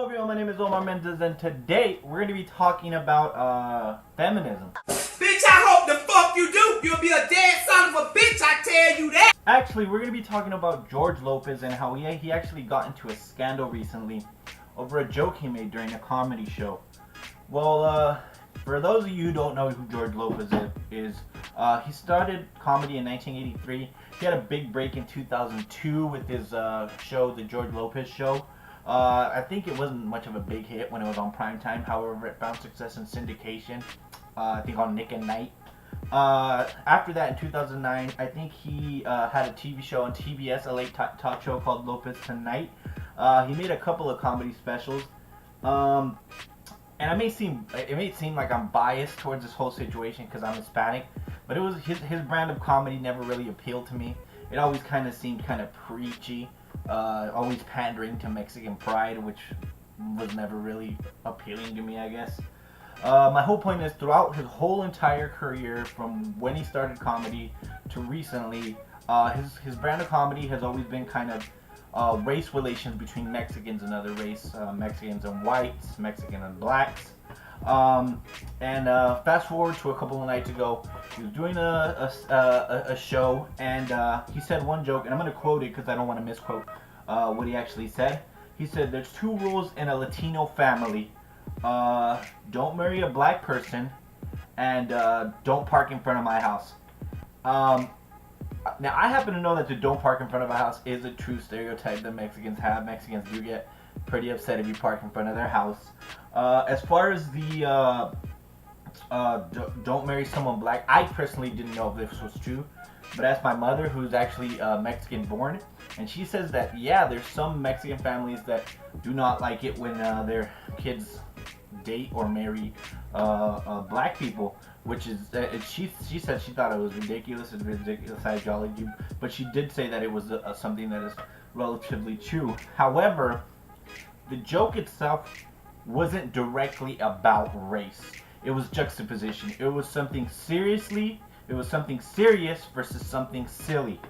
Hello everyone, my name is Omar Mendez, and today we're going to be talking about feminism. Bitch, I hope the fuck you do! You'll be a dead son of a bitch, I tell you that! Actually, we're going to be talking about George Lopez and how he actually got into a scandal recently over a joke he made during a comedy show. Well, for those of you who don't know who George Lopez is, he started comedy in 1983. He had a big break in 2002 with his show, The George Lopez Show. I think it wasn't much of a big hit when it was on primetime. However, it found success in syndication, I think on Nick at Night. After that, in 2009, I think he had a TV show on TBS, a late talk show called Lopez Tonight. He made a couple of comedy specials. And it may seem like I'm biased towards this whole situation because I'm Hispanic, but it was his brand of comedy never really appealed to me. It always kind of seemed kind of preachy, always pandering to Mexican pride, which was never really appealing to me, I guess. My whole point is, throughout his whole entire career, from when he started comedy to recently, his brand of comedy has always been kind of race relations between Mexicans and other race, Mexicans and whites, Mexican and blacks. Fast forward to a couple of nights ago, he was doing a show, and he said one joke, and I'm going to quote it because I don't want to misquote what he actually said. He said, "There's two rules in a Latino family. Don't marry a black person, and don't park in front of my house." Now, I happen to know that the "don't park in front of a house" is a true stereotype that Mexicans have. Mexicans do get pretty upset if you park in front of their house. As far as the don't marry someone black, I personally didn't know if this was true, but asked my mother, who's actually Mexican born, and she says that, yeah, there's some Mexican families that do not like it when their kids date or marry black people, which is she said she thought it was ridiculous. It's a ridiculous ideology, but she did say that it was something that is relatively true. However, the joke itself wasn't directly about race. It was juxtaposition. It was something serious versus something silly.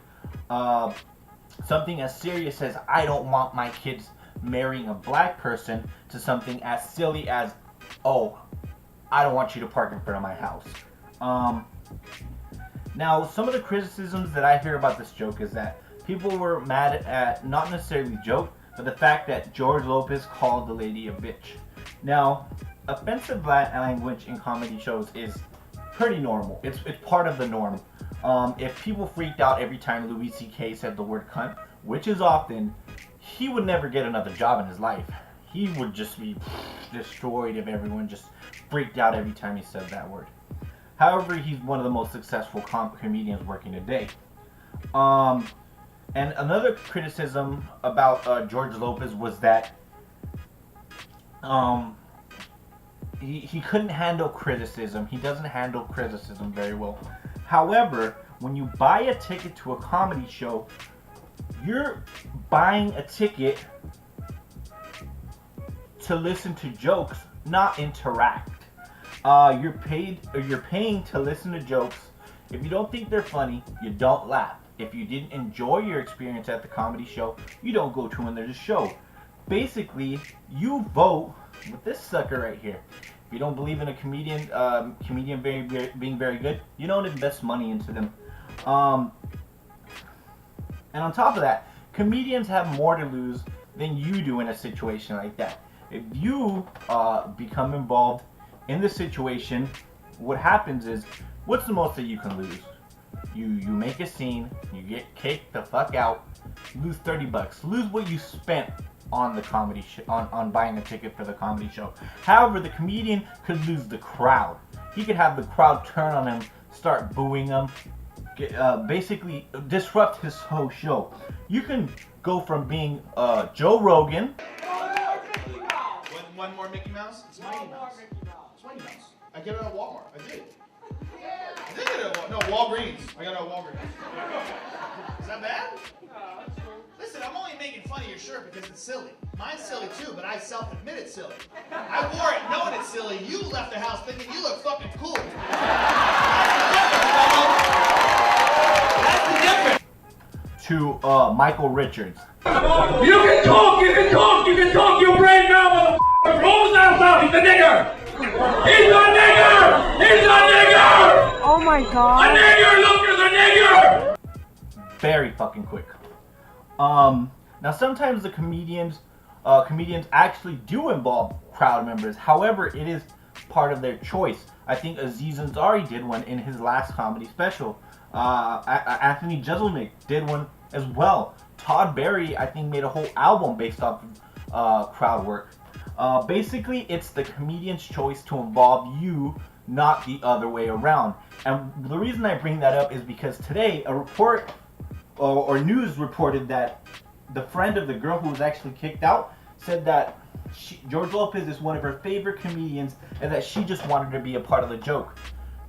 Something as serious as, I don't want my kids marrying a black person, to something as silly as, oh, I don't want you to park in front of my house. Now, some of the criticisms that I hear about this joke is that people were mad at, not necessarily the joke, but the fact that George Lopez called the lady a bitch. Now, offensive language in comedy shows is pretty normal. It's part of the norm. If people freaked out every time Louis C.K. said the word cunt, which is often, he would never get another job in his life. He would just be destroyed if everyone just freaked out every time he said that word. However, he's one of the most successful comedians working today. And another criticism about George Lopez was that he couldn't handle criticism. He doesn't handle criticism very well. However, when you buy a ticket to a comedy show, you're buying a ticket to listen to jokes, not interact. You're paying to listen to jokes. If you don't think they're funny, you don't laugh. If you didn't enjoy your experience at the comedy show, you don't go to another show. Basically, you vote with this sucker right here. If you don't believe in a comedian being very good, you don't invest money into them. And on top of that, comedians have more to lose than you do in a situation like that. If you become involved in the situation, what happens is, what's the most that you can lose? You make a scene, you get kicked the fuck out, you lose $30. Lose what you spent on the comedy on buying a ticket for the comedy show. However, the comedian could lose the crowd. He could have the crowd turn on him, start booing him, basically disrupt his whole show. You can go from being Joe Rogan. One more Mickey Mouse? It's Mighty Mouse. It's Mighty Mouse. I get it at Walmart. I did. I did get it at Walmart. No, Walgreens. I got it at Walgreens. Is that bad? Listen, I'm only making fun of your shirt because it's silly. Mine's silly too, but I self-admit it's silly. I wore it knowing it's silly. You left the house thinking you look fucking cool. That's the difference. To Michael Richards. You can talk, your brain now, nigger! He's a nigger! He's a nigger! Oh my god. A nigger! Lopez a nigger! Very fucking quick. Now sometimes the comedians actually do involve crowd members. However, it is part of their choice. I think Aziz Ansari did one in his last comedy special. Anthony Jeselnik did one as well. Todd Barry, I think, made a whole album based off of crowd work. Basically, it's the comedian's choice to involve you, not the other way around. And the reason I bring that up is because today a report or news reported that the friend of the girl who was actually kicked out said that George Lopez is one of her favorite comedians and that she just wanted to be a part of the joke.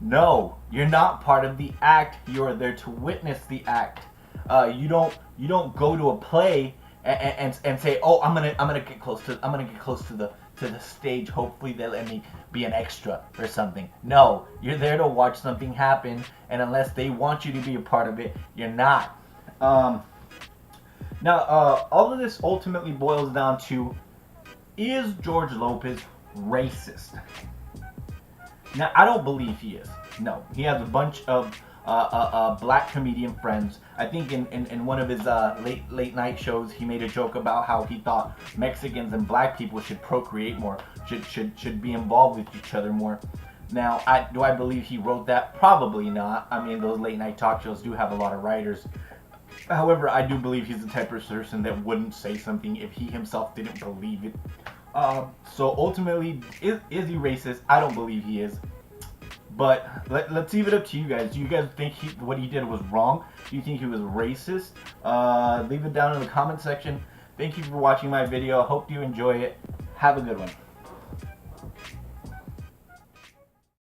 No, you're not part of the act. You're there to witness the act. You don't go to a play and say, oh, I'm gonna get close to the stage. Hopefully they let me be an extra or something. No, you're there to watch something happen, and unless they want you to be a part of it, you're not. Now, all of this ultimately boils down to, is George Lopez racist? Now, I don't believe he is. No, he has a bunch of black comedian friends. I think in one of his late night shows, he made a joke about how he thought Mexicans and black people should procreate more, should be involved with each other more. Now, do I believe he wrote that? Probably not. I mean, those late night talk shows do have a lot of writers. However, I do believe he's the type of person that wouldn't say something if he himself didn't believe it. So ultimately, is he racist? I don't believe he is. But let's leave it up to you guys. Do you guys think what he did was wrong? Do you think he was racist? Leave it down in the comment section. Thank you for watching my video. I hope you enjoy it. Have a good one.